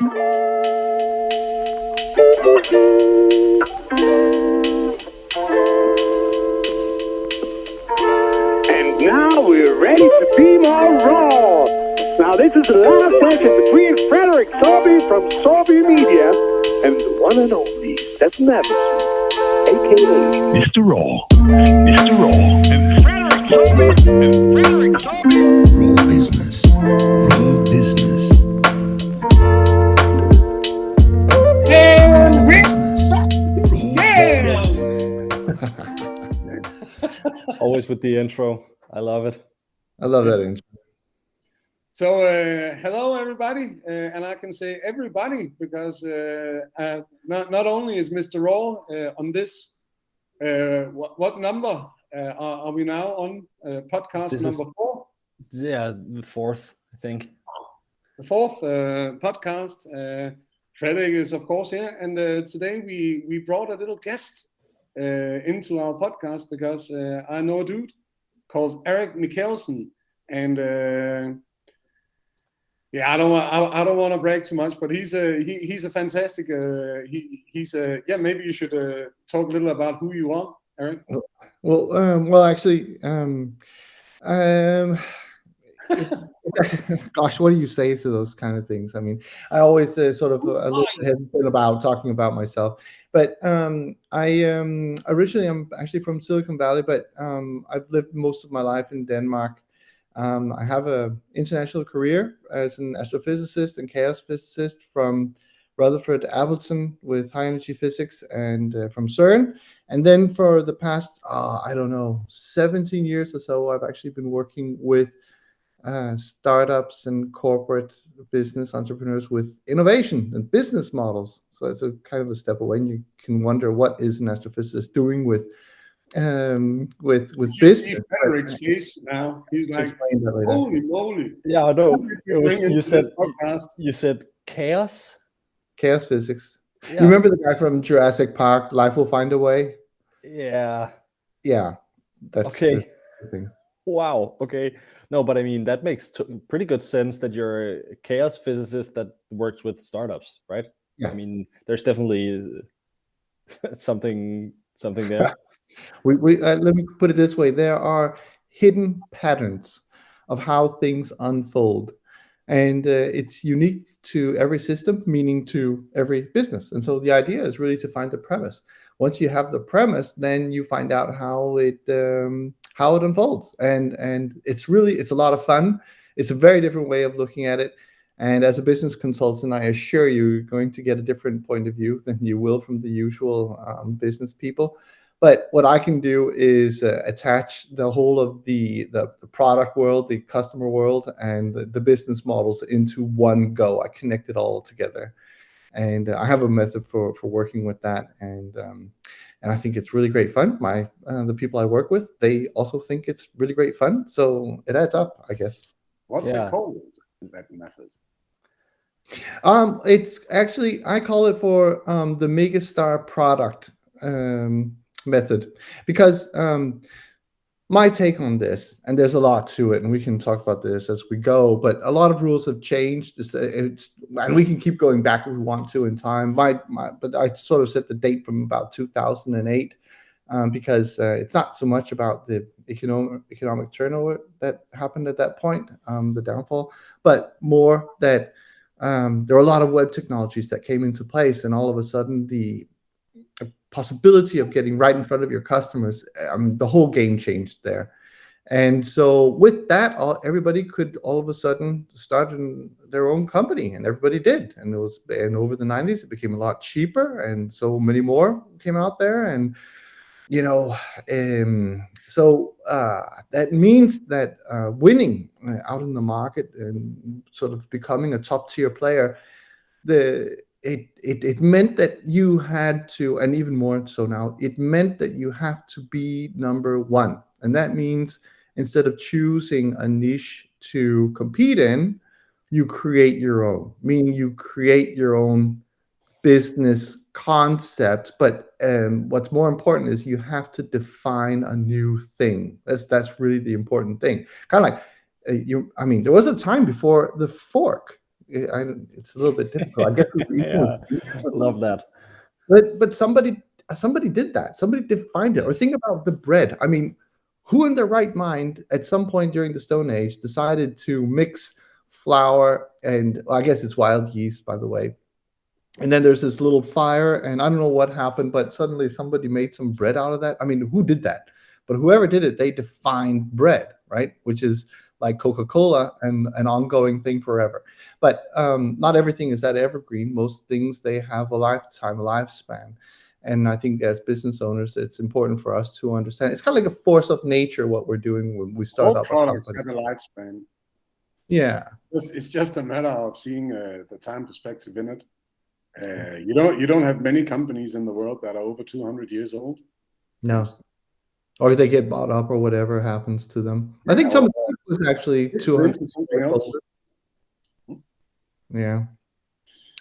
And now we're ready to be more raw. Now this is the last session between Frederik Saabye from Saabye Media and the one and only Stefan Avivson, a.k.a. Mr. Raw. Mr. Raw. And Frederik Saabye. Raw business. Raw business. And Always with the intro. I love it. I love that intro. So, hello everybody, and I can say everybody because not only is Mr. Raw on this, what number are we now on? Podcast This number 4? Yeah, the fourth, I think. The 4th podcast. Frederik is of course here, and today we brought a little guest into our podcast because I know a dude called Erik Micheelsen, and yeah, I don't want to brag too much, but he's a fantastic. Maybe you should talk a little about who you are, Erik. Well, actually, gosh, what do you say to those kind of things? I mean, I always sort of a little hesitant about talking about myself, but originally I'm actually from Silicon Valley, but I've lived most of my life in Denmark. I have an international career as an astrophysicist and chaos physicist from Frederik Saabye with high energy physics and from CERN. And then for the past, 17 years or so, I've actually been working with startups and corporate business entrepreneurs with innovation and business models. So it's a kind of a step away, and you can wonder what is an astrophysicist doing with business. See Frederik's face now. He's like, holy moly! Yeah, I know. You said chaos physics. Yeah. You remember the guy from Jurassic Park? Life Will Find a Way. Yeah. That's okay. the thing. Wow. Okay. No, but I mean that makes pretty good sense that you're a chaos physicist that works with startups, right? Yeah. I mean, there's definitely something there. Let me put it this way: there are hidden patterns of how things unfold, and it's unique to every system, meaning to every business. And so the idea is really to find the premise. Once you have the premise, then you find out how it unfolds, and it's a lot of fun. It's a very different way of looking at it. And as a business consultant, I assure you, you're going to get a different point of view than you will from the usual business people. But what I can do is attach the whole of the product world, the customer world, and the business models into one go. I connect it all together, and I have a method for working with that, and I think it's really great fun. The people I work with, they also think it's really great fun, so it adds up, I guess. What's it called? That method. It's actually, I call it for the megastar product method, because my take on this, and there's a lot to it, and we can talk about this as we go, but a lot of rules have changed. And we can keep going back if we want to in time. But I sort of set the date from about 2008 because it's not so much about the economic turnover that happened at that point, the downfall, but more that there were a lot of web technologies that came into place, and all of a sudden the possibility of getting right in front of your customers, the whole game changed there. And so with that, everybody could all of a sudden start their own company, and everybody did. And over the 90s, it became a lot cheaper, and so many more came out there. And so that means that winning out in the market and sort of becoming a top tier player, it meant that you had to, and even more so now, it meant that you have to be number one. And that means instead of choosing a niche to compete in, you create your own, meaning you create your own business concept. But what's more important is you have to define a new thing. That's really the important thing. Kind of like, there was a time before the fork. it's a little bit difficult. I guess Yeah, love that. but somebody did that. Somebody defined it. Or Yes. think about the bread. I mean, who in their right mind at some point during the Stone Age decided to mix flour and, well, I guess it's wild yeast, by the way. And then there's this little fire, and I don't know what happened, but suddenly somebody made some bread out of that. I mean, who did that? But whoever did it, they defined bread, right? Which is like Coca-Cola and an ongoing thing forever. But not everything is that evergreen. Most things, they have a lifetime, a lifespan. And I think as business owners, it's important for us to understand. It's kind of like a force of nature, what we're doing when we start All up a products company. have a lifespan. Yeah. It's just a matter of seeing the time perspective in it. You don't have many companies in the world that are over 200 years old. No. Or they get bought up or whatever happens to them. I think some of it was actually 200. Something else. Yeah.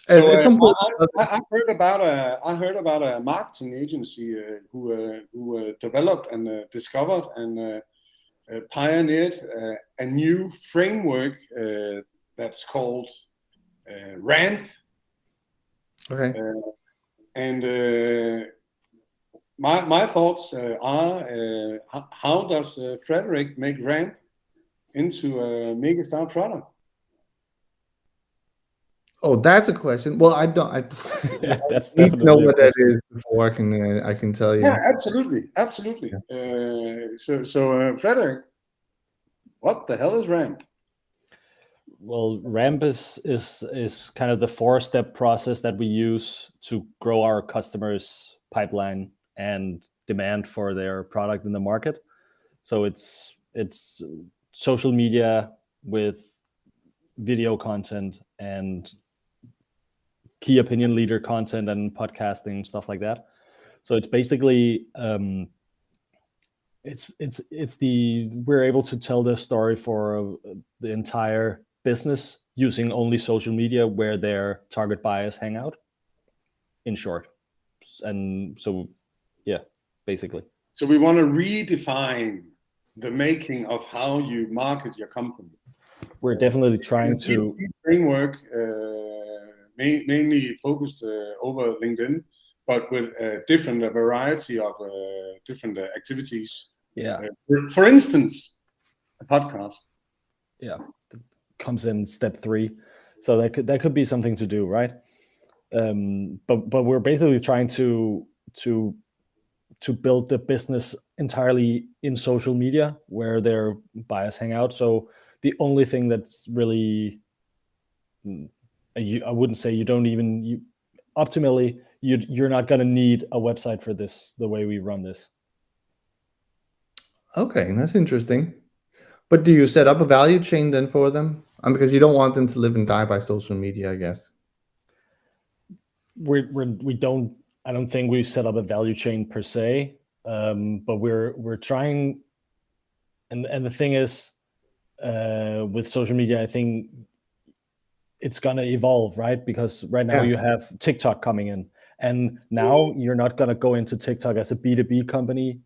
So At some point, I heard about a marketing agency who developed and discovered and pioneered a new framework that's called RAMP. okay. And my thoughts are how does Frederik make RAMP into a megastar product? Oh, that's a question. Well, I don't. Yeah, that's I need to know definitely a what that question. is before I can tell you. Yeah, absolutely. So Frederik, what the hell is RAMP? Well, RAMP is kind of the 4-step process that we use to grow our customers' pipeline and demand for their product in the market. So it's social media with video content and key opinion leader content and podcasting, stuff like that. So it's basically we're able to tell the story for the entire business using only social media where their target buyers hang out, in short. And so, yeah, basically. So we want to redefine the making of how you market your company. We're definitely trying to framework mainly focused over LinkedIn, but with a variety of different activities. Yeah. For instance, a podcast. Yeah, comes in step 3, so that could be something to do, right? But we're basically trying to build the business entirely in social media where their buyers hang out. So the only thing that's really, I wouldn't say optimally, you're not going to need a website for this, the way we run this. Okay, that's interesting. But do you set up a value chain then for them? Because you don't want them to live and die by social media, I guess. I don't think we set up a value chain per se, but we're trying. And the thing is, with social media, I think it's gonna evolve, right? Because right now you have TikTok coming in, and now you're not gonna go into TikTok as a B2B company,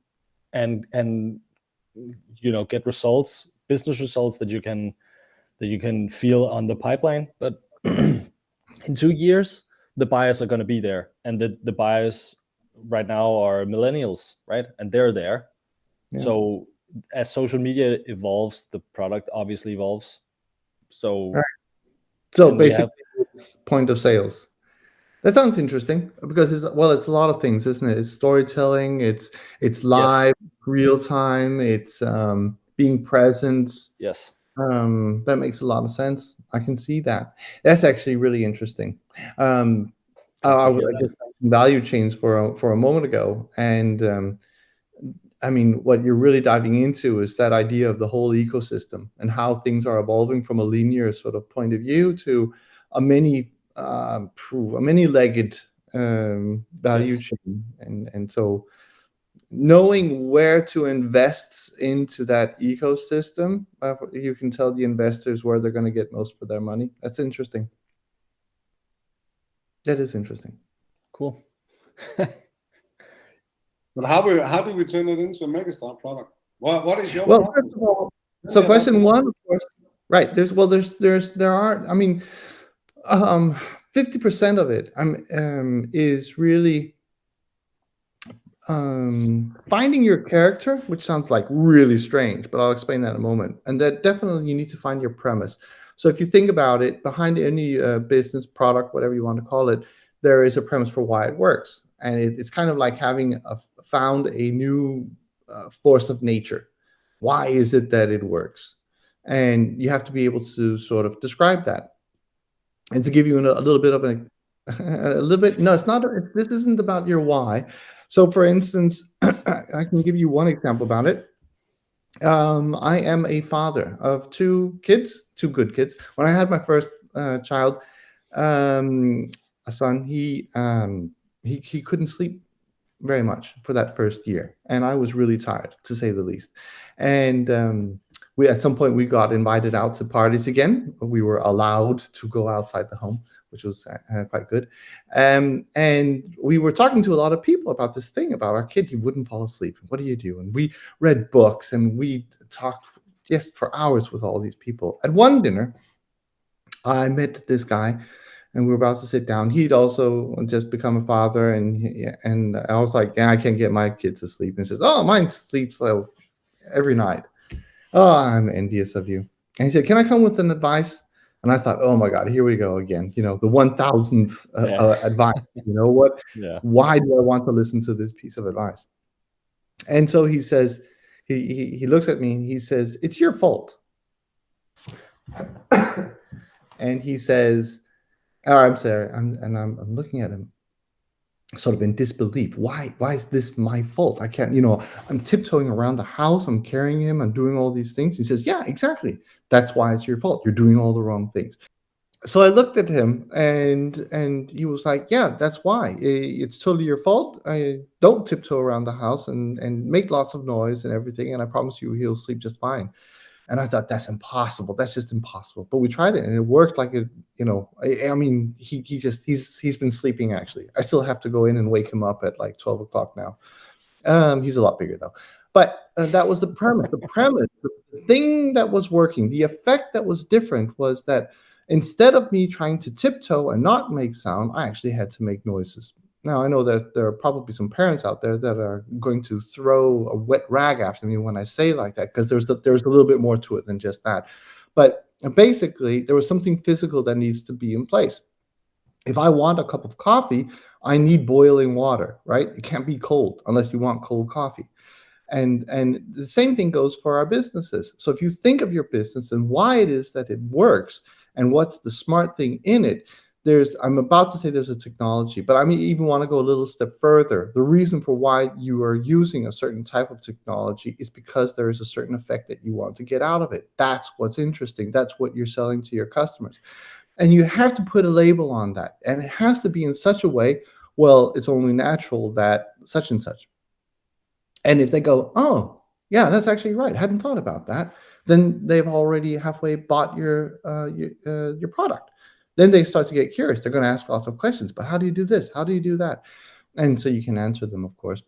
and get business results that you can feel on the pipeline. But in 2 years, the buyers are gonna be there, and the buyers right now are millennials, right? And they're there. Yeah. So as social media evolves, the product obviously evolves. So. Right. So basically, it's point of sales. That sounds interesting because it's a lot of things, isn't it? It's storytelling, it's live, yes. Real time, it's being present. Yes. That makes a lot of sense. I can see that. That's actually really interesting. I just value chains for a moment ago, and I mean, what you're really diving into is that idea of the whole ecosystem and how things are evolving from a linear sort of point of view to a many-legged value chain. And so knowing where to invest into that ecosystem, you can tell the investors where they're going to get most for their money. That's interesting. That is interesting. Cool. But how do we turn it into a megastar product? What is your product? First of all, so question one, of course, right? There are. I mean, 50% of it is really finding your character, which sounds like really strange, but I'll explain that in a moment. And that definitely you need to find your premise. So if you think about it, behind any business, product, whatever you want to call it, there is a premise for why it works. And it's kind of like having found a new force of nature. Why is it that it works? And you have to be able to sort of describe that. And to give you a little bit of a little bit, no, it's not, this isn't about your why. So for instance, I can give you one example about it. I am a father of two good kids. When I had my first child, a son, he couldn't sleep very much for that first year, and I was really tired, to say the least. And we at some point we got invited out to parties again. We were allowed to go outside the home, which was quite good. And we were talking to a lot of people about this thing about our kid. He wouldn't fall asleep. What do you do? And we read books and we talked just for hours with all these people. At one dinner, I met this guy and we were about to sit down. He'd also just become a father. And I was like, yeah, I can't get my kids to sleep. And he says, oh, mine sleeps every night. Oh, I'm envious of you. And he said, can I come with an advice? And I thought, oh my God, here we go again. The 1000th advice. You know what? Yeah. Why do I want to listen to this piece of advice? And so he says, he looks at me and he says, it's your fault. And he says, oh, I'm sorry. I'm looking at him sort of in disbelief. Why is this my fault? I can't, I'm tiptoeing around the house. I'm carrying him. I'm doing all these things. He says, yeah, exactly. That's why it's your fault. You're doing all the wrong things. So I looked at him and he was like, yeah, that's why. It's totally your fault. I don't tiptoe around the house and make lots of noise and everything. And I promise you he'll sleep just fine. And I thought, that's impossible. That's just impossible. But we tried it and it worked like it, I mean, he's been sleeping actually. I still have to go in and wake him up at like 12 o'clock now. He's a lot bigger though. But that was the premise. The thing that was working, the effect that was different was that instead of me trying to tiptoe and not make sound, I actually had to make noises. Now, I know that there are probably some parents out there that are going to throw a wet rag after me when I say like that, because there's a little bit more to it than just that. But basically, there was something physical that needs to be in place. If I want a cup of coffee, I need boiling water, right? It can't be cold unless you want cold coffee. And the same thing goes for our businesses. So if you think of your business and why it is that it works and what's the smart thing in it, I'm about to say there's a technology, but I even want to go a little step further. The reason for why you are using a certain type of technology is because there is a certain effect that you want to get out of it. That's what's interesting. That's what you're selling to your customers. And you have to put a label on that. And it has to be in such a way, well, it's only natural that such and such. And if they go, oh, yeah, that's actually right, I hadn't thought about that, then they've already halfway bought your product. Then they start to get curious. They're going to ask lots of questions. But how do you do this? How do you do that? And so you can answer them, of course.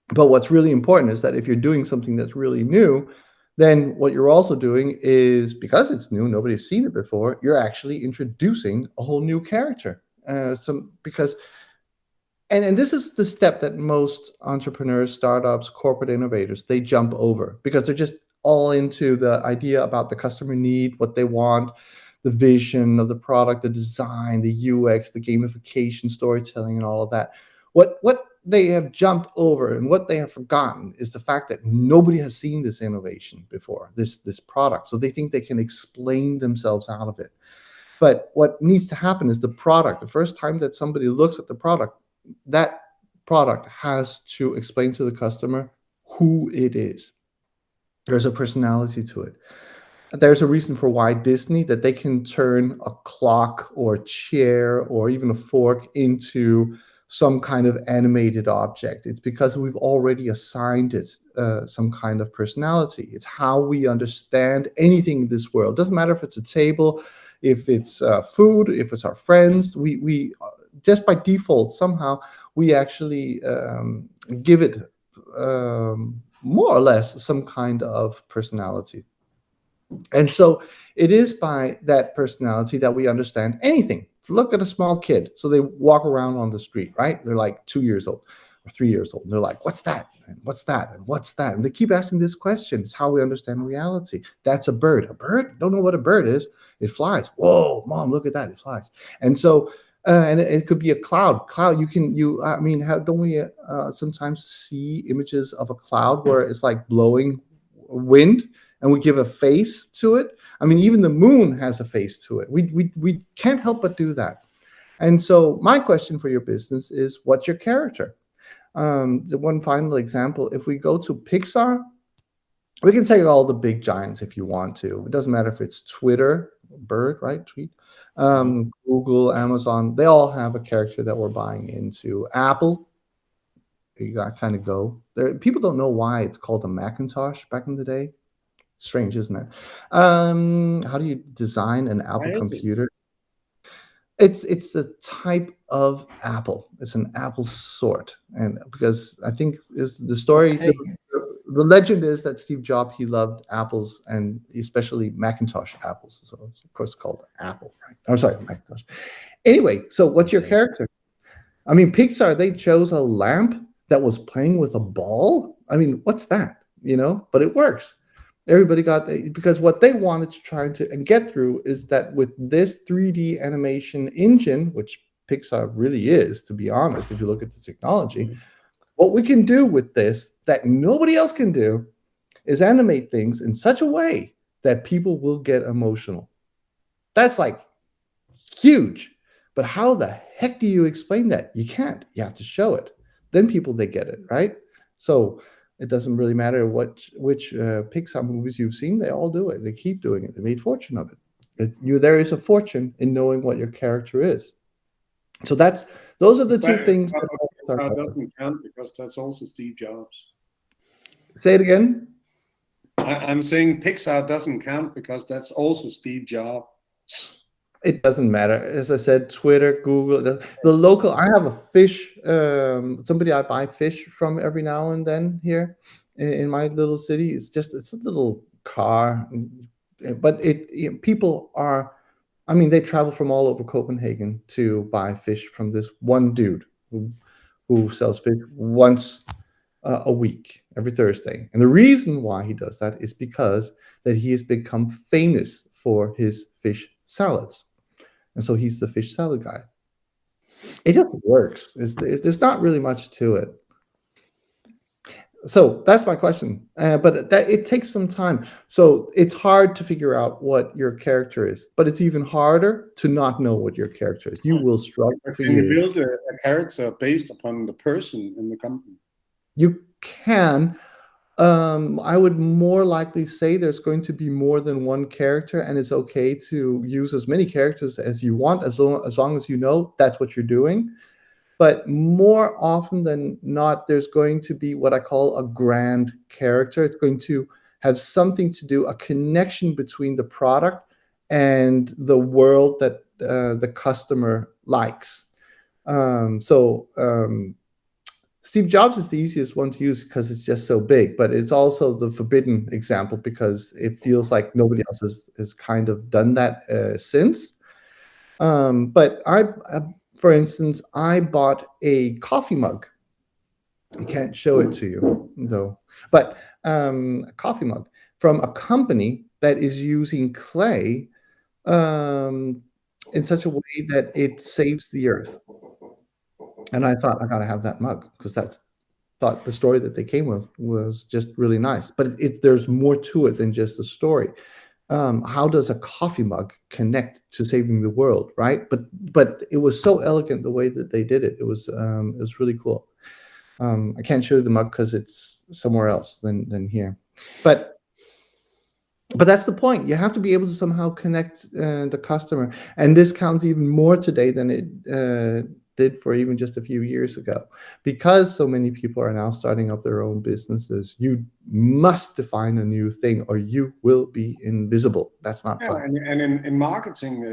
But what's really important is that if you're doing something that's really new, then what you're also doing is, because it's new, nobody's seen it before, you're actually introducing a whole new character. And this is the step that most entrepreneurs, startups, corporate innovators, they jump over because they're just all into the idea about the customer need, what they want, the vision of the product, the design, the UX, the gamification, storytelling, and all of that. What they have jumped over and what they have forgotten is the fact that nobody has seen this innovation before, this product. So they think they can explain themselves out of it. But what needs to happen is the product. The first time that somebody looks at the product, that product has to explain to the customer who it is. There's a personality to it. There's a reason for why Disney, that they can turn a clock or a chair or even a fork into some kind of animated object. It's because we've already assigned it some kind of personality. It's how we understand anything in this world. Doesn't matter if it's a table, if it's food, if it's our friends. We just by default, somehow, we actually give it more or less some kind of personality. And so it is by that personality that we understand anything. Look at a small kid. So they walk around on the street, right? They're like 2 years old or 3 years old. And they're like, what's that? And what's that? And what's that? And they keep asking this question. It's how we understand reality. That's a bird. A bird? Don't know what a bird is. It flies. Whoa, mom, look at that. It flies. And so, and it could be a cloud. Cloud, I mean, don't we sometimes see images of a cloud where it's like blowing wind and we give a face to it? I mean, even the moon has a face to it. We can't help but do that. And so my question for your business is, what's your character? The one final example, if we go to Pixar, we can take all the big giants if you want to. It doesn't matter if it's Twitter, bird, right? Tweet, Google, Amazon, they all have a character that we're buying into. Apple, you got to kind of go there. People don't know why it's called a Macintosh back in the day. Strange, isn't it? How do you design an Apple computer? It's the type of apple. It's an apple sort, and because I think the story, the legend is that Steve Jobs, he loved apples and especially Macintosh apples. So it's of course called Apple, right? I'm sorry, Macintosh. Anyway, so what's your character? I mean, Pixar, they chose a lamp that was playing with a ball. I mean, what's that? But it works. Everybody got because what they wanted to try and get through is that with this 3D animation engine, which Pixar really is, to be honest, if you look at the technology, what we can do with this that nobody else can do is animate things in such a way that people will get emotional. That's like huge. But how the heck do you explain that? You can't. You have to show it. Then they get it, right? So it doesn't really matter which Pixar movies you've seen. They all do it. They keep doing it. They made fortune of it. There is a fortune in knowing what your character is. So those are the two things. That doesn't count because that's also Steve Jobs. Say it again. I'm saying Pixar doesn't count because that's also Steve Jobs. It doesn't matter. As I said, Twitter, Google, the local. I have a fish. Somebody I buy fish from every now and then here in my little city. It's a little car, but people are. I mean, they travel from all over Copenhagen to buy fish from this one dude who sells fish once a week, every Thursday. And the reason why he does that is because that he has become famous for his fish salads. And so he's the fish salad guy. It just works. There's not really much to it. So that's my question. But it takes some time. So it's hard to figure out what your character is. But it's even harder to not know what your character is. You will struggle for years. Can you build a character based upon the person in the company? You can. I would more likely say there's going to be more than one character, and it's okay to use as many characters as you want, as long as you know that's what you're doing. But more often than not, there's going to be what I call a grand character. It's going to have something to do, a connection between the product and the world that the customer likes. Steve Jobs is the easiest one to use because it's just so big, but it's also the forbidden example because it feels like nobody else has kind of done that since. But for instance, I bought a coffee mug. I can't show it to you though, but a coffee mug from a company that is using clay in such a way that it saves the earth. And I thought I gotta have that mug because thought the story that they came with was just really nice. But there's more to it than just the story. How does a coffee mug connect to saving the world, right? But it was so elegant the way that they did it. It was really cool. I can't show you the mug because it's somewhere else than here. But that's the point. You have to be able to somehow connect the customer, and this counts even more today than it did for even just a few years ago, because so many people are now starting up their own businesses. You must define a new thing, or you will be invisible. That's not fun. And in marketing,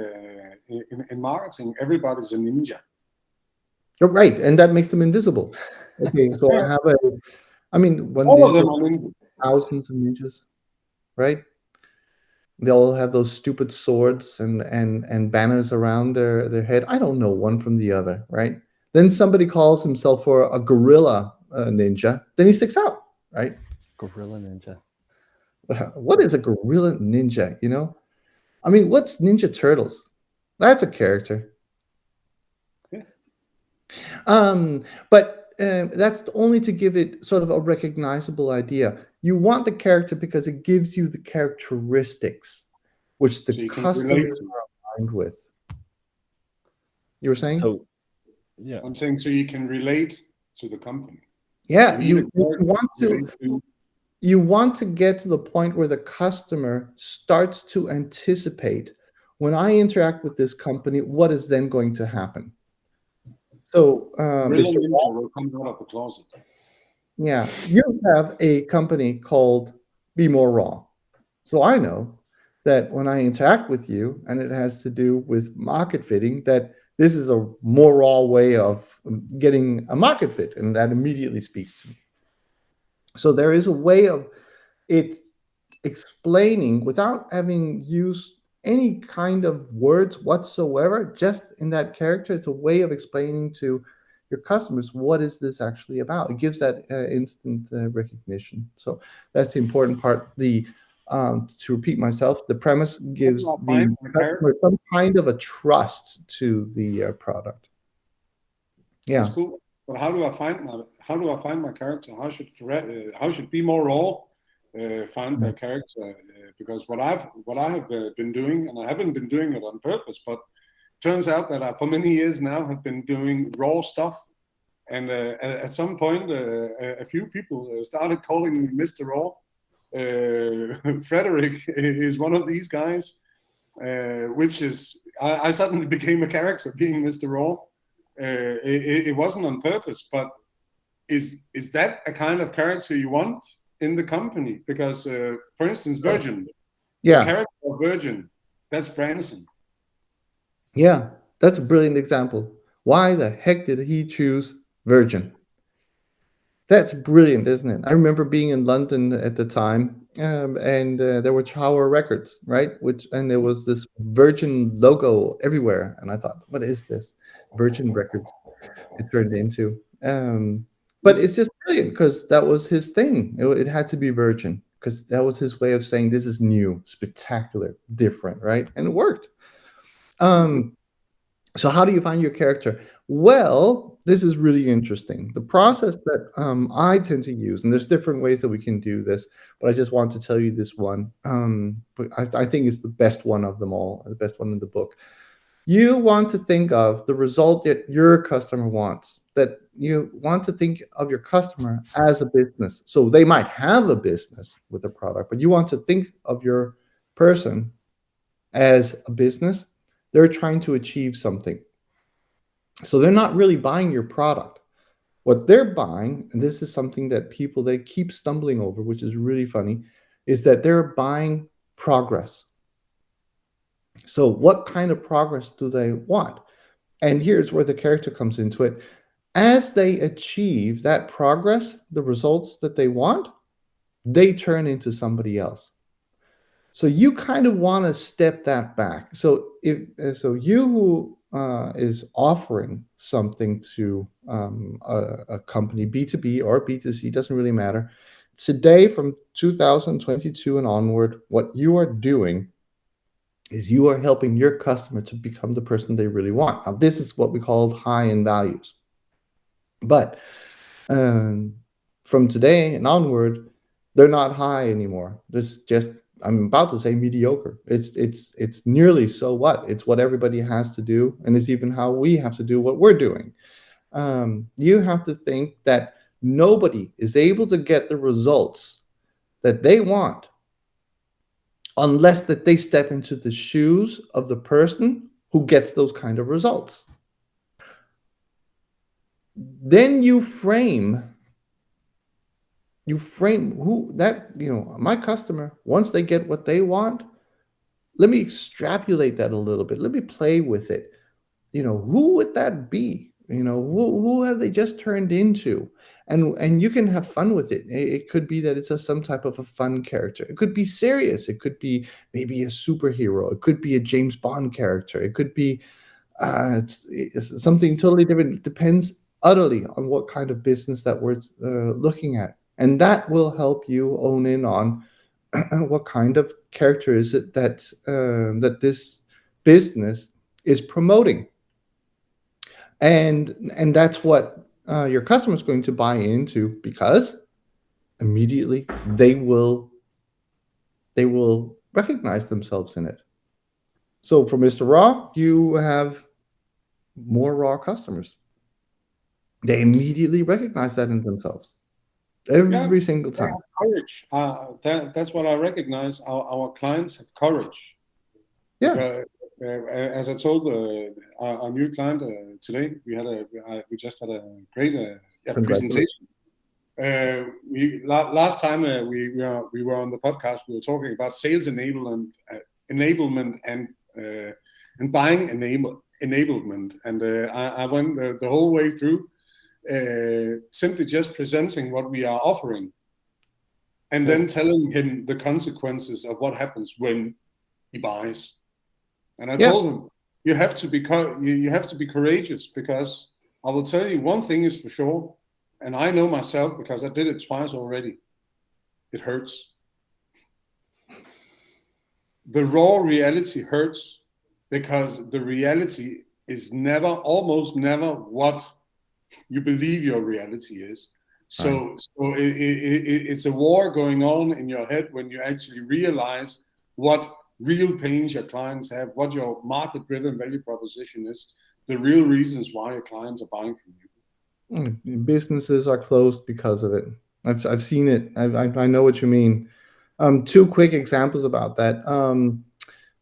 everybody's a ninja. You're right, and that makes them invisible. Okay, so I mean, one all ninja, of them are ninja. Thousands of ninjas, right? They all have those stupid swords and banners around their head. I don't know one from the other, right? Then somebody calls himself for a gorilla ninja. Then he sticks out, right? Gorilla Ninja. What is a gorilla ninja? I mean, what's Ninja Turtles? That's a character. Yeah. But that's only to give it sort of a recognizable idea. You want the character because it gives you the characteristics which So the you can customers relate to. are aligned with. You were saying? So, yeah. I'm saying so you can relate to the company. Yeah, need you a character want to to relate to. you want to get to the point where the customer starts to anticipate, when I interact with this company, what is then going to happen? So, Gorilla Mr. Ninja will come out of the closet. Yeah, you have a company called Be More Raw. So I know that when I interact with you and it has to do with market fitting, that this is a more raw way of getting a market fit, and that immediately speaks to me. So there is a way of it explaining without having used any kind of words whatsoever, just in that character. It's a way of explaining to your customers, what is this actually about? It gives that instant recognition. So that's the important part. To repeat myself, the premise gives I'll the find my customer some kind of a trust to the product. Yeah. That's cool. But how do I find my character? How should Be More Raw find their character? Because what I have been doing, and I haven't been doing it on purpose, but turns out that I, for many years now, have been doing raw stuff. And at some point, a few people started calling me Mr. Raw. Frederik is one of these guys, which is I suddenly became a character being Mr. Raw. It wasn't on purpose, but is that a kind of character you want in the company? Because, for instance, Virgin, the Yeah. character of Virgin, that's Branson. Yeah, that's a brilliant example. Why the heck did he choose Virgin? That's brilliant, isn't it? I remember being in London at the time, and there were Tower Records, right? And there was this Virgin logo everywhere, and I thought, what is this? Virgin Records. It turned into, but it's just brilliant because that was his thing. It had to be Virgin because that was his way of saying this is new, spectacular, different, right? And it worked. So how do you find your character? Well, this is really interesting. The process that I tend to use, and there's different ways that we can do this, but I just want to tell you this one. But I think it's the best one of them all, the best one in the book. You want to think of the result that your customer wants, that you want to think of your customer as a business. So they might have a business with a product, but you want to think of your person as a business. They're trying to achieve something. So they're not really buying your product. What they're buying, and this is something that people, they keep stumbling over, which is really funny, is that they're buying progress. So what kind of progress do they want? And here's where the character comes into it. As they achieve that progress, the results that they want, they turn into somebody else. So you kind of want to step that back. So you who is offering something to a company, B2B or B2C, doesn't really matter. Today, from 2022 and onward, what you are doing is you are helping your customer to become the person they really want. Now, this is what we call high-end values. But from today and onward, they're not high anymore. This just, I'm about to say mediocre. It's nearly so what? It's what everybody has to do, and it's even how we have to do what we're doing. You have to think that nobody is able to get the results that they want unless that they step into the shoes of the person who gets those kind of results. Then you frame who that, my customer, once they get what they want, let me extrapolate that a little bit. Let me play with it. Who would that be? Who have they just turned into? and you can have fun with it. It could be that it's some type of a fun character. It could be serious. It could be maybe a superhero. It could be a James Bond character. It could be it's something totally different. It depends utterly on what kind of business that we're looking at, and that will help you own in on what kind of character is it that that this business is promoting, and that's what your customer is going to buy into, because immediately they will recognize themselves in it. So for Mr. Raw, you have more raw customers. They immediately recognize that in themselves every single time. Courage. That's what I recognize. Our clients have courage. Yeah. As I told our new client today, we just had a great presentation. Last time we were on the podcast, we were talking about sales enablement and buying enablement, and I went the whole way through, simply just presenting what we are offering, and then telling him the consequences of what happens when he buys. And I told him, you have to be courageous, because I will tell you one thing is for sure, and I know myself because I did it twice already. It hurts. The raw reality hurts, because the reality is almost never what you believe your reality is. So it's a war going on in your head when you actually realize what real pains your clients have, what your market-driven value proposition is, the real reasons why your clients are buying from you. Businesses are closed because of it. I've seen it. I know what you mean. Two quick examples about that,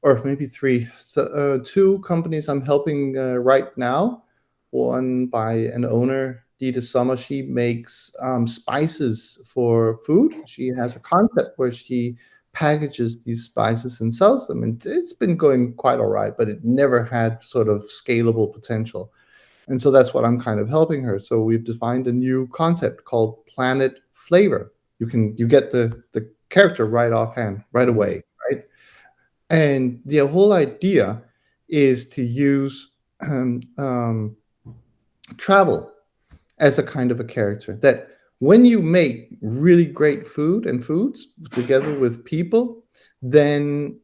or maybe three. So, two companies I'm helping right now. One by an owner, Dita Sommer. She makes spices for food. She has a concept where she packages these spices and sells them, and it's been going quite all right, but it never had sort of scalable potential. And so that's what I'm kind of helping her. So we've defined a new concept called Planet Flavor. You get the character right away, right? And the whole idea is to use travel as a kind of a character, that when you make really great food and foods together with people, then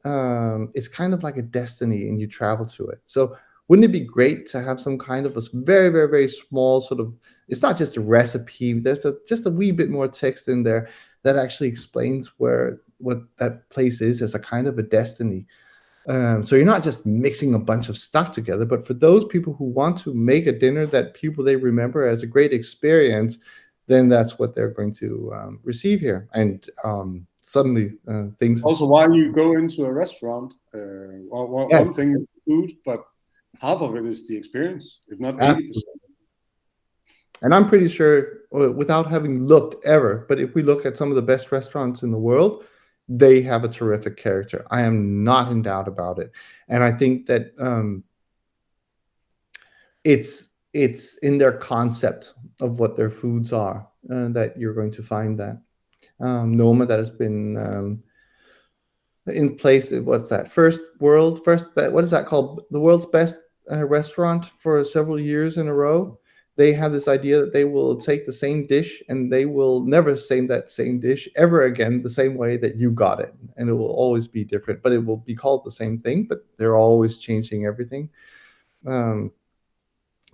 it's kind of like a destiny, and you travel to it. So wouldn't it be great to have some kind of a very, very, very small sort of, it's not just a recipe, there's just a wee bit more text in there that actually explains what that place is as a kind of a destiny. So you're not just mixing a bunch of stuff together, but for those people who want to make a dinner that people they remember as a great experience, then that's what they're going to receive here. And suddenly things. Also, why you go into a restaurant, one thing is food, but half of it is the experience, if not 80%. And I'm pretty sure, without having looked ever, but if we look at some of the best restaurants in the world, they have a terrific character. I am not in doubt about it. And I think that it's in their concept of what their foods are that you're going to find that. Noma, that has been in place. What's that? What is that called? The world's best restaurant for several years in a row. They have this idea that they will take the same dish and they will never say that same dish ever again the same way that you got it. And it will always be different, but it will be called the same thing, but they're always changing everything. So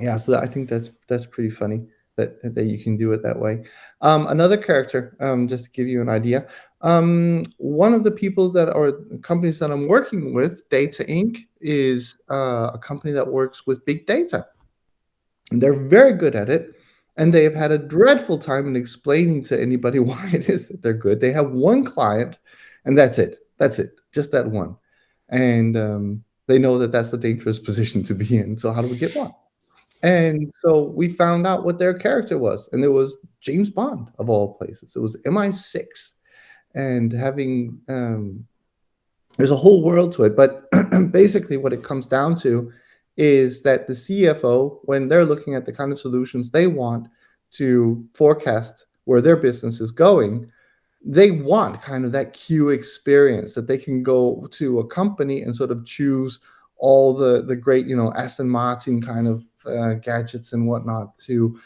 I think that's pretty funny that you can do it that way. Another character, just to give you an idea, one of the people companies that I'm working with, Data Inc., is a company that works with big data. And they're very good at it, and they have had a dreadful time in explaining to anybody why it is that they're good. They have one client, and that's it, just that one. And they know that that's a dangerous position to be in. So how do we get one? And so we found out what their character was, and it was James Bond, of all places. It was MI6, and having there's a whole world to it. But basically what it comes down to is that the CFO, when they're looking at the kind of solutions they want, to forecast where their business is going, they want kind of that Q experience that they can go to a company and sort of choose all the great, Aston Martin kind of gadgets and whatnot to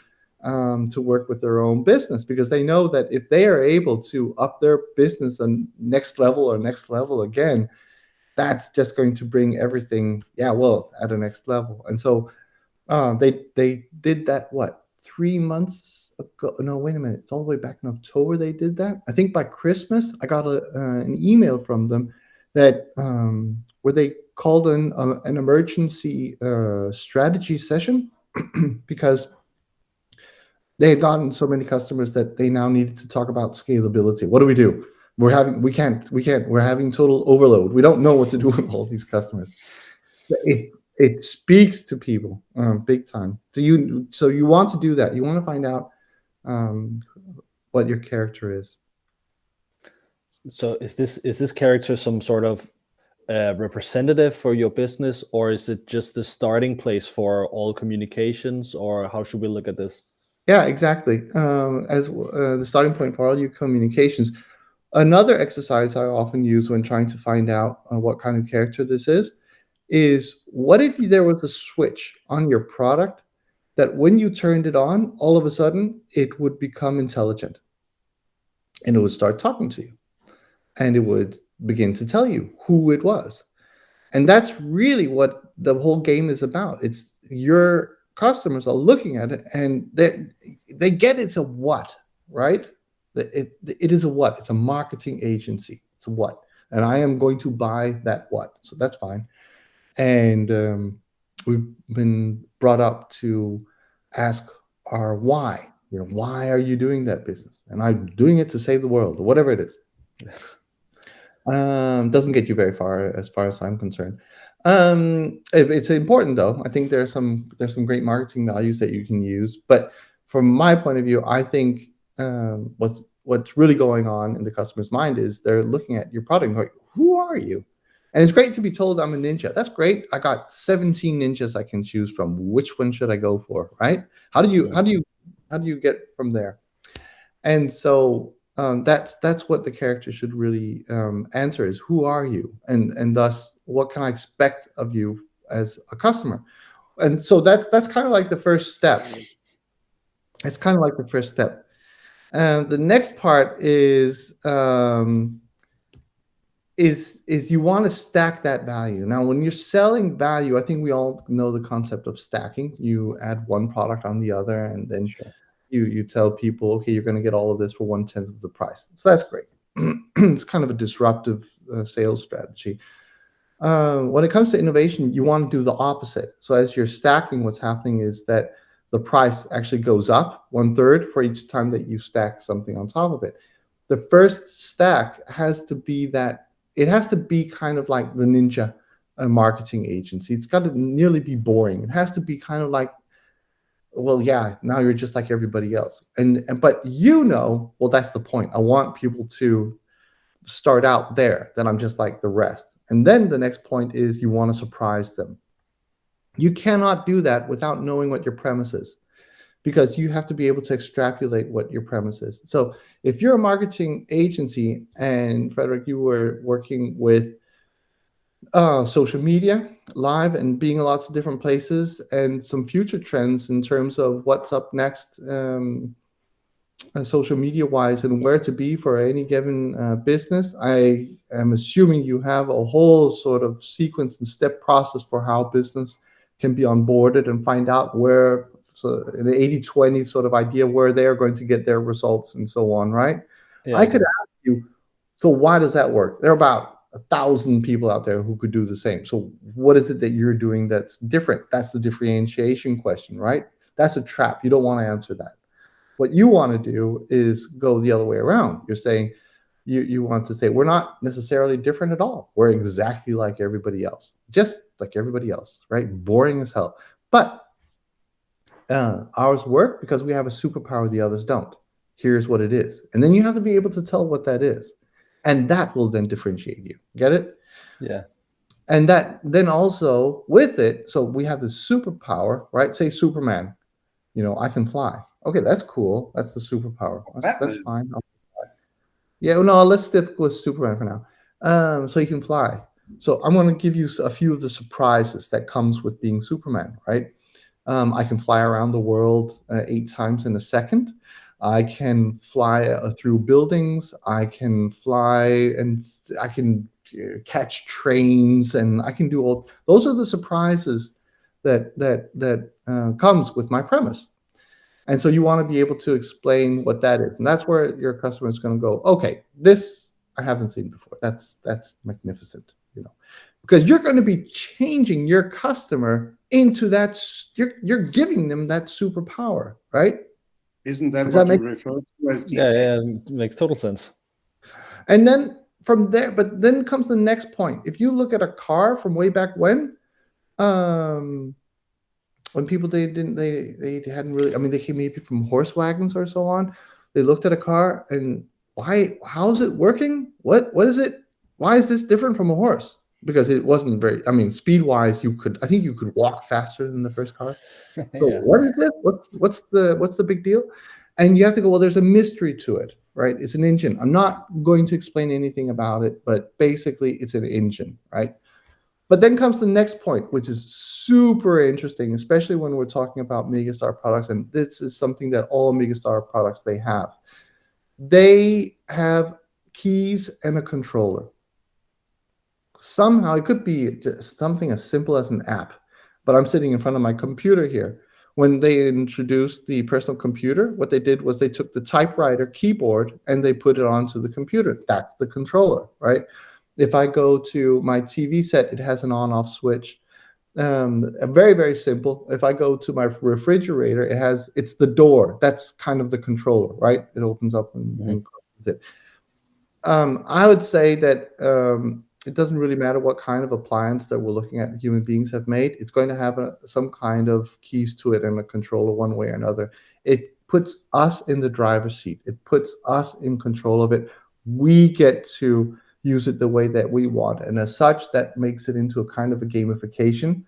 work with their own business, because they know that if they are able to up their business and next level again, that's just going to bring everything, at a next level. And so they did that, 3 months ago? No, wait a minute. It's all the way back in October they did that. I think by Christmas, I got an email from them that where they called an emergency strategy session because they had gotten so many customers that they now needed to talk about scalability. What do we do? We're having total overload. We don't know what to do with all these customers. It speaks to people big time. So you want to do that. You want to find out what your character is. So is this character some sort of representative for your business, or is it just the starting place for all communications, or how should we look at this? Yeah, exactly. As the starting point for all your communications. Another exercise I often use when trying to find out what kind of character this is what if there was a switch on your product that when you turned it on, all of a sudden it would become intelligent and it would start talking to you and it would begin to tell you who it was. And that's really what the whole game is about. It's your customers are looking at it and they get it's a what, right? It is a what. It's a marketing agency. It's a what. And I am going to buy that what. So that's fine. And we've been brought up to ask our why. Why are you doing that business? And I'm doing it to save the world, or whatever it is. Doesn't get you very far as I'm concerned. It's important though. I think there's some great marketing values that you can use. But from my point of view, I think what's really going on in the customer's mind is they're looking at your product and going, who are you? And it's great to be told I'm a ninja. That's great. I got 17 ninjas I can choose from. Which one should I go for? Right? How do you get from there? And so that's what the character should really answer is who are you, and thus what can I expect of you as a customer? And so that's kind of like the first step. It's kind of like the first step. The next part is you want to stack that value. Now, when you're selling value, I think we all know the concept of stacking. You add one product on the other, and then you tell people, okay, you're going to get all of this for 1/10 of the price. So that's great. It's kind of a disruptive sales strategy. When it comes to innovation, you want to do the opposite. So as you're stacking, what's happening is that the price actually goes up 1/3 for each time that you stack something on top of it. The first stack has to be kind of like the ninja marketing agency. It's got to nearly be boring. It has to be kind of like, well, yeah, now you're just like everybody else. But well, that's the point. I want people to start out there, that I'm just like the rest. And then the next point is you want to surprise them. You cannot do that without knowing what your premise is, because you have to be able to extrapolate what your premise is. So if you're a marketing agency, and Frederik, you were working with social media live and being in lots of different places, and some future trends in terms of what's up next social media wise and where to be for any given business, I am assuming you have a whole sort of sequence and step process for how business can be onboarded and find out where, so an 80-20 sort of idea where they're going to get their results and so on, right? Yeah. I could ask you, so why does that work? There are about 1,000 people out there who could do the same. So what is it that you're doing that's different? That's the differentiation question, right? That's a trap. You don't want to answer that. What you want to do is go the other way around. You're saying, you want to say, we're not necessarily different at all. We're exactly like everybody else, just like everybody else, right? Boring as hell. But ours work because we have a superpower the others don't. Here's what it is. And then you have to be able to tell what that is. And that will then differentiate you. Get it? Yeah. And that then also with it, so we have the superpower, right? Say Superman. I can fly. Okay, that's cool. That's the superpower. That's Batman. fine. Yeah, well, no, let's stick with Superman for now. So he can fly. So I'm going to give you a few of the surprises that comes with being Superman, right? I can fly around the world 8 times in a second. I can fly through buildings. I can fly and I can catch trains, and I can do all. Those are the surprises that comes with my premise. And so you want to be able to explain what that is, and that's where your customer is going to go, okay, this I haven't seen before. That's magnificent, because you're going to be changing your customer into that. You're giving them that superpower, right? Isn't that Does what that you make? refer to as the Yeah, it makes total sense. And then from there, but then comes the next point. If you look at a car from way back when people they hadn't really, I mean, they came maybe from horse wagons or so on. They looked at a car and how is it working? What is it? Why is this different from a horse? Because it wasn't very, I mean, speed wise, I think you could walk faster than the first car. So Yeah. what is this? What's the big deal? And you have to go, well, there's a mystery to it, right? It's an engine. I'm not going to explain anything about it, but basically it's an engine, right? But then comes the next point, which is super interesting, especially when we're talking about Megastar products. And this is something that all Megastar products they have. They have keys and a controller. Somehow it could be just something as simple as an app, but I'm sitting in front of my computer here. When they introduced the personal computer, what they did was they took the typewriter keyboard and they put it onto the computer. That's the controller, right? If I go to my TV set, it has an on-off switch. Very, very simple. If I go to my refrigerator, it's the door. That's kind of the controller, right? It opens up and closes it. I would say that it doesn't really matter what kind of appliance that we're looking at human beings have made. It's going to have some kind of keys to it and a controller one way or another. It puts us in the driver's seat. It puts us in control of it. We get to use it the way that we want. And as such, that makes it into a kind of a gamification.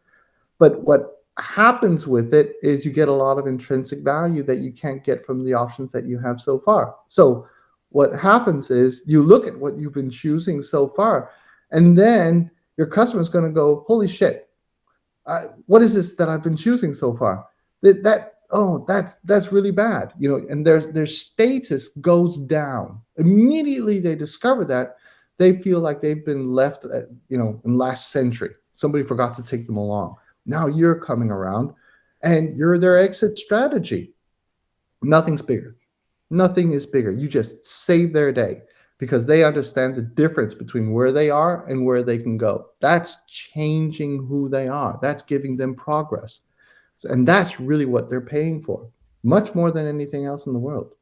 But what happens with it is you get a lot of intrinsic value that you can't get from the options that you have so far. So what happens is you look at what you've been choosing so far, and then your customer is going to go, holy shit, what is this that I've been choosing so far? That's really bad, and their status goes down. Immediately they discover that, they feel like they've been left, in last century. Somebody forgot to take them along. Now you're coming around and you're their exit strategy. Nothing's bigger. Nothing is bigger. You just save their day because they understand the difference between where they are and where they can go. That's changing who they are. That's giving them progress. And that's really what they're paying for, much more than anything else in the world.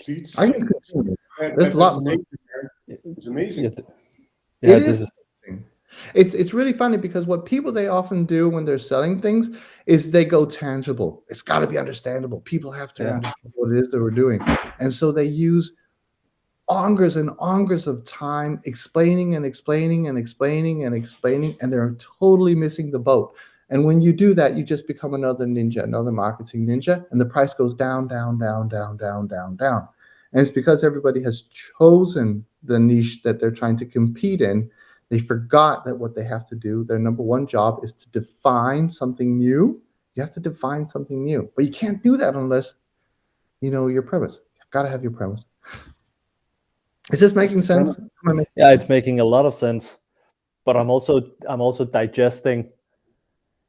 complete? I can continue. There's a lot more. It's amazing. Yeah, It is. It's really funny because what people they often do when they're selling things is they go tangible. It's got to be understandable. People have to understand what it is that we're doing, and so they use ongers and ongers of time explaining and explaining and explaining and explaining, and they're totally missing the boat. And when you do that, you just become another ninja, another marketing ninja, and the price goes down, down, down, down, down, down, down. And it's because everybody has chosen the niche that they're trying to compete in. They forgot that what they have to do, their number one job is to define something new. You have to define something new, but you can't do that unless you know your premise. You've got to have your premise. Is this making sense? Yeah, it's making a lot of sense, but I'm also digesting,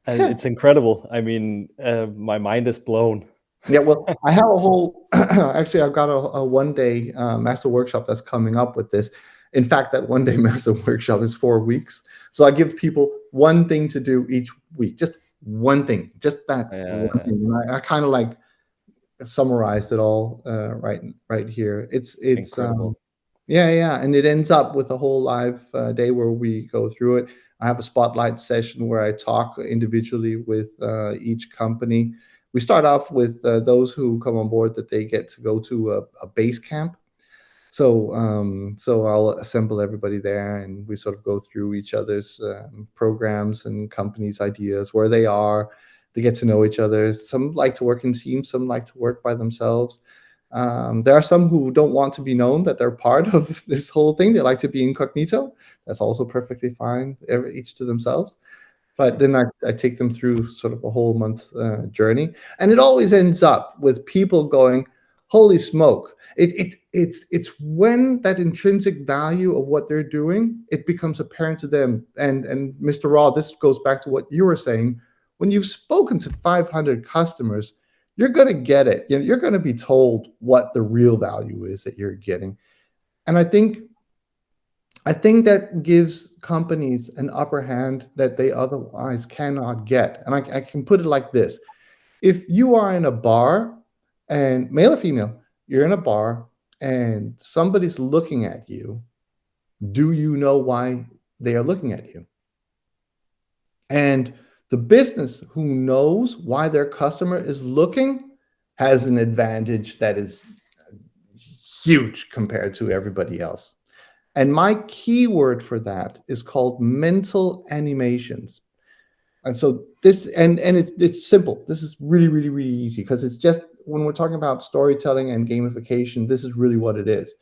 and it's incredible. I mean, my mind is blown. Yeah, well, I have a whole. Actually, I've got a one-day master workshop that's coming up with this. In fact, that one-day master workshop is 4 weeks. So I give people one thing to do each week, just one thing, just that one thing. And I kind of like summarized it all right here. It's incredible. Yeah, and it ends up with a whole live day where we go through it. I have a spotlight session where I talk individually with each company. We start off with those who come on board that they get to go to a base camp. So I'll assemble everybody there, and we sort of go through each other's programs and companies' ideas, where they are. They get to know each other. Some like to work in teams, some like to work by themselves. There are some who don't want to be known that they're part of this whole thing. They like to be incognito. That's also perfectly fine, each to themselves. But then I take them through sort of a whole month journey, and it always ends up with people going, "Holy smoke!" It's when that intrinsic value of what they're doing, it becomes apparent to them. And Mr. Raw, this goes back to what you were saying. When you've spoken to 500 customers, you're going to get it. You're going to be told what the real value is that you're getting. And I think that gives companies an upper hand that they otherwise cannot get. And I can put it like this. If you are in a bar, and male or female, you're in a bar and somebody's looking at you, do you know why they are looking at you? And the business who knows why their customer is looking has an advantage that is huge compared to everybody else. And my keyword for that is called mental animations. And so this, and it's simple. This is really, really, really easy, because it's just, when we're talking about storytelling and gamification, this is really what it is.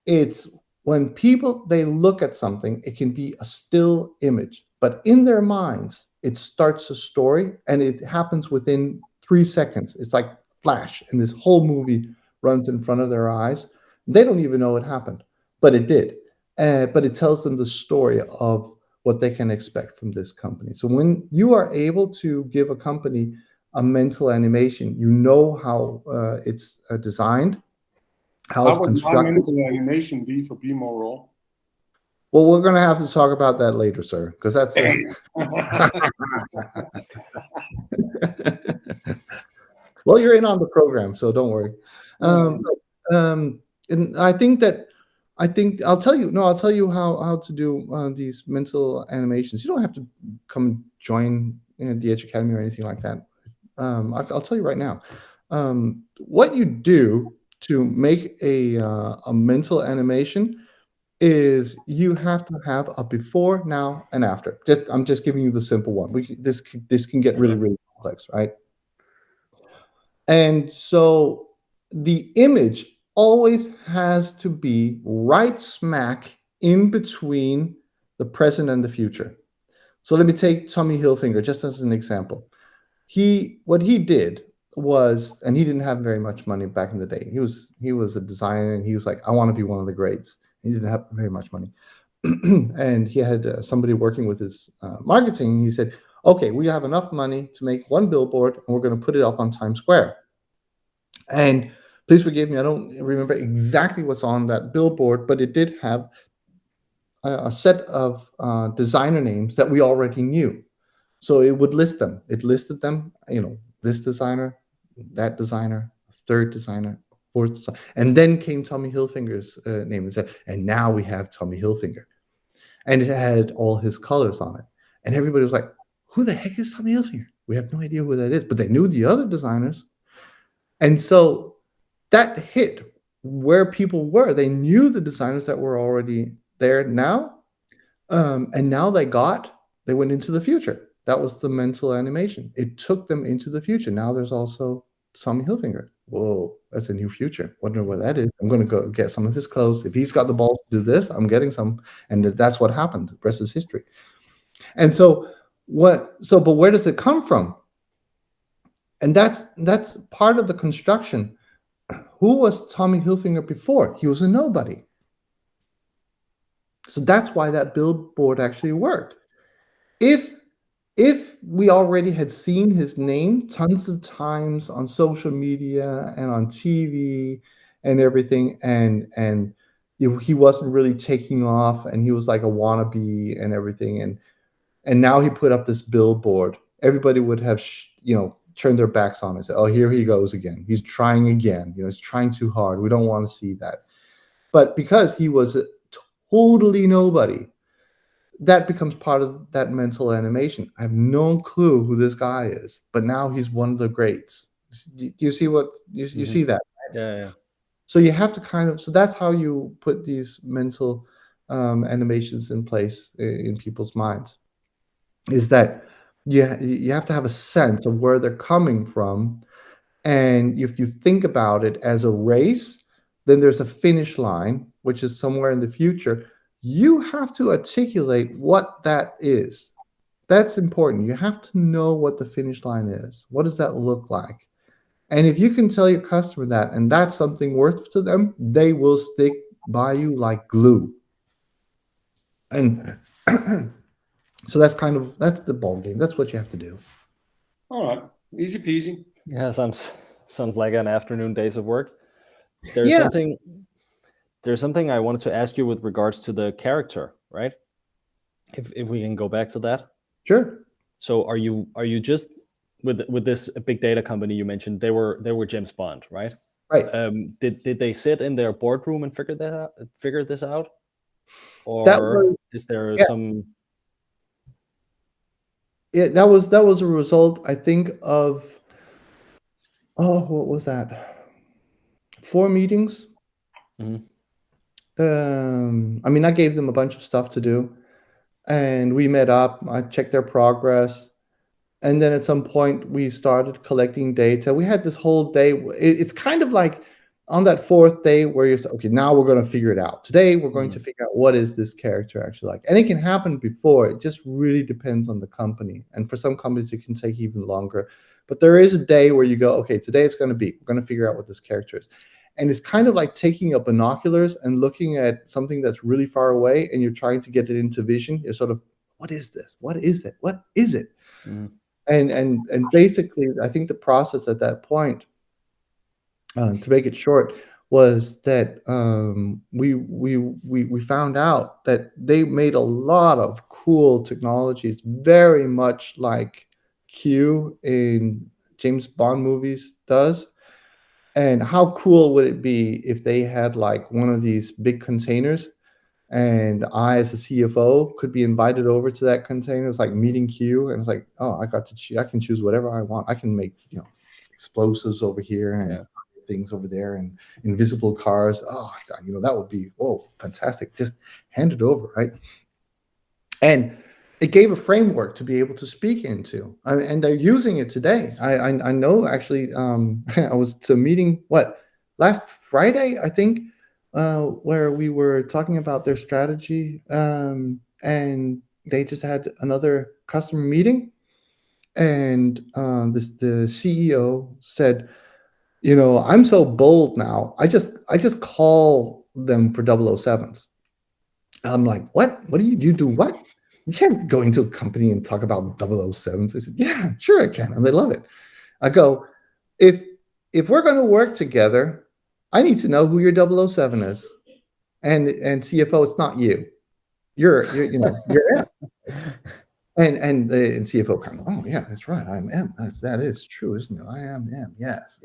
It's when people, they look at something, it can be a still image, but in their minds, it starts a story, and it happens within 3 seconds. It's like flash, and this whole movie runs in front of their eyes. They don't even know it happened, but it did. But it tells them the story of what they can expect from this company. So when you are able to give a company a mental animation, you know how it's designed, how it's constructed. How would my mental animation be for Be More Raw? Well, we're going to have to talk about that later, sir, because that's well, you're in on the program, so don't worry. And I think I'll tell you how to do these mental animations. You don't have to come join the Edge Academy or anything like that. I'll tell you right now. What you do to make a mental animation is you have to have a before, now, and after. I'm just giving you the simple one. This can get really, really complex, right? And so the image always has to be right smack in between the present and the future. So let me take Tommy Hilfiger just as an example. What he did was, and he didn't have very much money back in the day. He was a designer, and he was like, I want to be one of the greats. He didn't have very much money. And he had somebody working with his marketing. He said, okay, we have enough money to make one billboard, and we're going to put it up on Times Square. And please forgive me, I don't remember exactly what's on that billboard, but it did have a set of designer names that we already knew. So it would list them. It listed them, this designer, that designer, third designer, fourth designer. And then came Tommy Hilfiger's name and said, and now we have Tommy Hilfiger. And it had all his colors on it. And everybody was like, who the heck is Tommy Hilfiger? We have no idea who that is. But they knew the other designers. And so that hit where people were. They knew the designers that were already there now. And now they went into the future. That was the mental animation. It took them into the future. Now there's also Tommy Hilfiger. Whoa, that's a new future. Wonder what that is. I'm going to go get some of his clothes. If he's got the balls to do this, I'm getting some. And that's what happened. The rest is history. And but where does it come from? And that's part of the construction. Who was Tommy Hilfiger before? He was a nobody. So that's why that billboard actually worked. If we already had seen his name tons of times on social media and on TV and everything, and he wasn't really taking off, and he was like a wannabe and everything, and now he put up this billboard, everybody would have turned their backs on it and say, oh, here he goes again. He's trying again. He's trying too hard. We don't want to see that. But because he was totally nobody, that becomes part of that mental animation. I have no clue who this guy is, but now he's one of the greats. You see what you see that? Yeah. So you have to so that's how you put these mental animations in place in people's minds, is that you have to have a sense of where they're coming from. And if you think about it as a race, then there's a finish line, which is somewhere in the future. You have to articulate what that is. That's important. You have to know what the finish line is. What does that look like? And if you can tell your customer that, and that's something worth to them, they will stick by you like glue. And so that's the ball game. That's what you have to do. All right, easy peasy. Yeah, sounds like an afternoon days of work. There's something I wanted to ask you with regards to the character, right? If we can go back to that. Sure. So are you just with this big data company you mentioned, they were James Bond, right? Right. Did they sit in their boardroom and figure this out? Or is there some? Yeah, that was a result, I think, of what was that? 4 meetings. Mm-hmm. I mean, I gave them a bunch of stuff to do, and we met up. I checked their progress, and then at some point we started collecting data. We had this whole day. It's kind of like on that 4th day where you're okay, now we're going to figure it out. Today we're going to figure out what is this character actually like. And it can happen before. It just really depends on the company. And for some companies it can take even longer. But there is a day where you go, okay, today it's going to be, we're going to figure out what this character is. And it's kind of like taking up binoculars and looking at something that's really far away, and you're trying to get it into vision. You're sort of, what is this? What is it? What is it? And basically, I think the process at that point, to make it short, was that we found out that they made a lot of cool technologies, very much like Q in James Bond movies does. And how cool would it be if they had like one of these big containers, and I, as a CFO, could be invited over to that container. It's like meeting Q, and it's like, oh, I can choose whatever I want. I can make explosives over here and things over there, and invisible cars. Oh, that would be fantastic. Just hand it over, right? And it gave a framework to be able to speak into, and they're using it today. I know actually. I was to a meeting last Friday, I think, where we were talking about their strategy, and they just had another customer meeting, and the CEO said, I'm so bold now. I just call them for 007s. I'm like, what? What do you do? What? You can't go into a company and talk about 007s. I said, yeah, sure I can. And they love it. I go, if we're going to work together, I need to know who your 007 is. And CFO, it's not you. You're it. And CFO kind of, oh yeah, that's right. I'm M. That is true, isn't it? I am M. Yes.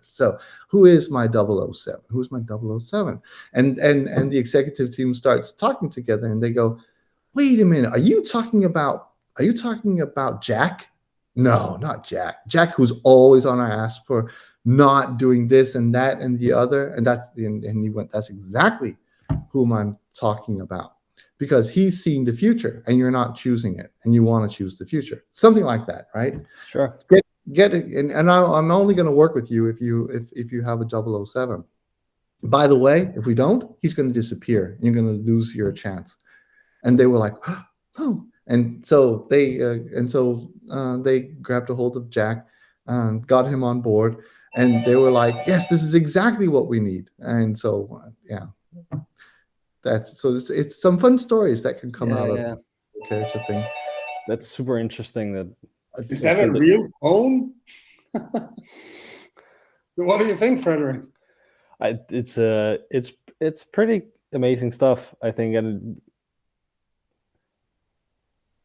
So who is my 007? Who's my 007? And the executive team starts talking together, and they go, wait a minute, are you talking about Jack? No, not Jack. Jack, who's always on our ass for not doing this and that and the other. And he went, that's exactly whom I'm talking about. Because he's seeing the future and you're not choosing it, and you want to choose the future. Something like that, right? Sure. Get it. And I'm only going to work with you if you have a 007. By the way, if we don't, he's going to disappear and you're going to lose your chance. And they were like, oh. And so they grabbed a hold of Jack, got him on board, and they were like, yes, this is exactly what we need. And so, it's some fun stories that can come out of the character thing. That's super interesting. Is that a real phone? What do you think, Frederik? It's pretty amazing stuff, I think, and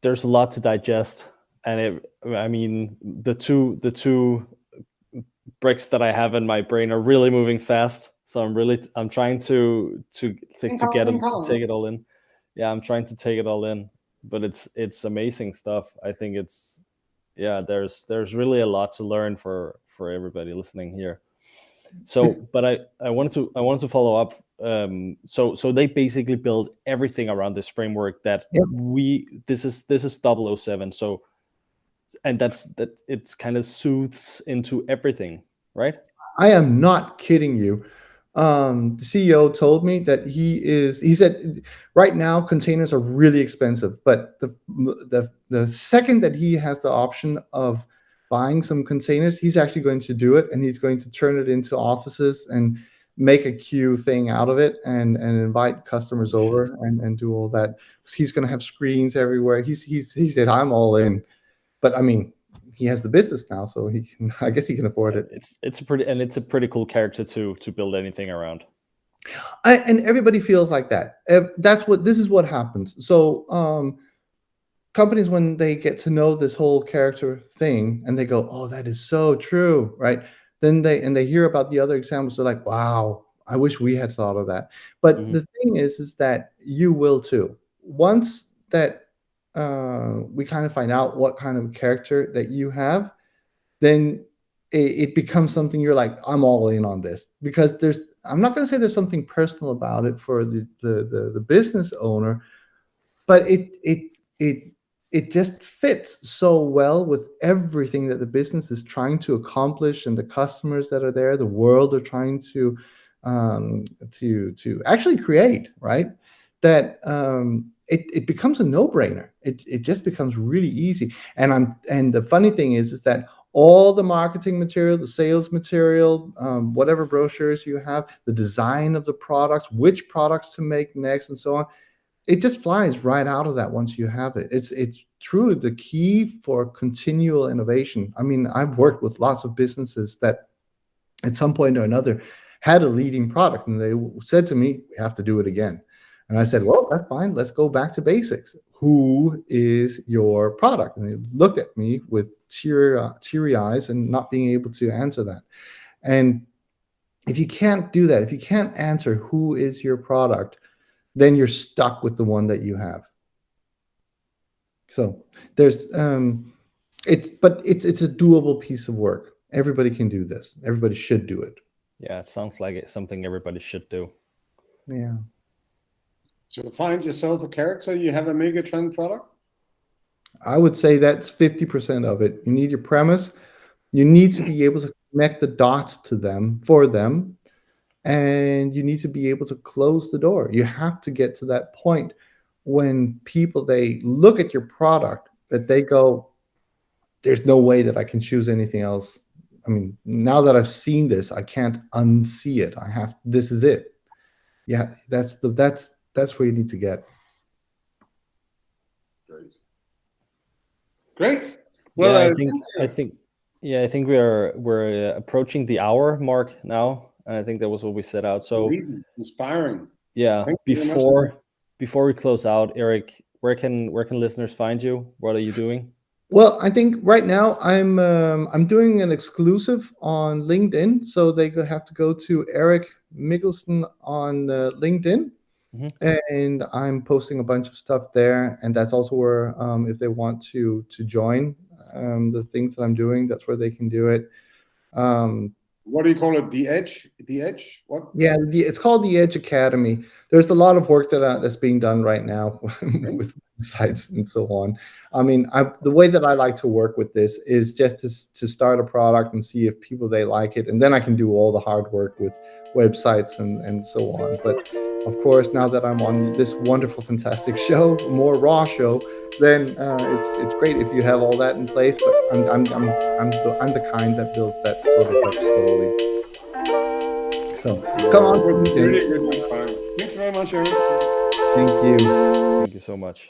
there's a lot to digest. And the two bricks that I have in my brain are really moving fast. So I'm trying to get them to take it all in. Yeah, I'm trying to take it all in. But it's amazing stuff. I think there's really a lot to learn for everybody listening here. So, but I wanted to follow up. So they basically build everything around this framework that this is 007. So, and that it's kind of soothes into everything, right? I am not kidding you. The CEO told me that he said right now containers are really expensive, but the second that he has the option of buying some containers, he's actually going to do it, and he's going to turn it into offices and make a queue thing out of it and invite customers over and do all that. He's going to have screens everywhere. He said, I'm all in. But I mean, he has the business now, so I guess he can afford it. It's a pretty cool character to build anything around. And everybody feels like that. This is what happens. So companies, when they get to know this whole character thing and they go, oh, that is so true, right? Then they hear about the other examples. They're like, wow, I wish we had thought of that. But the thing is that you will too. Once that we kind of find out what kind of character that you have, then it becomes something you're like, I'm all in on this, because I'm not going to say there's something personal about it for the business owner, but it just fits so well with everything that the business is trying to accomplish and the customers that are there, the world they're trying to actually create, right? That it becomes a no-brainer. It just becomes really easy. And the funny thing is that all the marketing material, the sales material, whatever brochures you have, the design of the products, which products to make next, and so on, it just flies right out of that once you have it. It's truly the key for continual innovation. I mean, I've worked with lots of businesses that at some point or another had a leading product, and they said to me, we have to do it again. And I said, well, that's fine. Let's go back to basics. Who is your product? And they looked at me with teary eyes and not being able to answer that. And if you can't do that, if you can't answer who is your product, then you're stuck with the one that you have. So there's it's a doable piece of work. Everybody can do this. Everybody should do it. Yeah, it sounds like it's something everybody should do. Yeah. So find yourself a character, you have a mega trend product? I would say that's 50% of it. You need your premise. You need to be able to connect the dots to them, for them, and you need to be able to close the door. You have to get to that point when people, they look at your product, that they go, there's no way that I can choose anything else. I mean, now that I've seen this, I can't unsee it. This is it. Yeah, that's where you need to get. Great. Well, yeah, I think we're approaching the hour mark now, and I think that was what we set out. So amazing, inspiring. Yeah. Before we close out, Erik, where can listeners find you? What are you doing? Well, I think right now I'm doing an exclusive on LinkedIn, so they have to go to Erik Micheelsen on LinkedIn. And I'm posting a bunch of stuff there, and that's also where if they want to join the things that I'm doing, that's where they can do it. What do you call it? The Edge? What? Yeah, it's called the Edge Academy. There's a lot of work that's being done right now with websites and so on. I mean, the way that I like to work with this is just to start a product and see if they like it, and then I can do all the hard work with websites and so on. But of course, now that I'm on this wonderful, fantastic show, more raw show, then it's great if you have all that in place. But I'm the kind that builds that sort of up slowly. So come on. Really good. Thank you very much, Erik. Thank you. Thank you so much.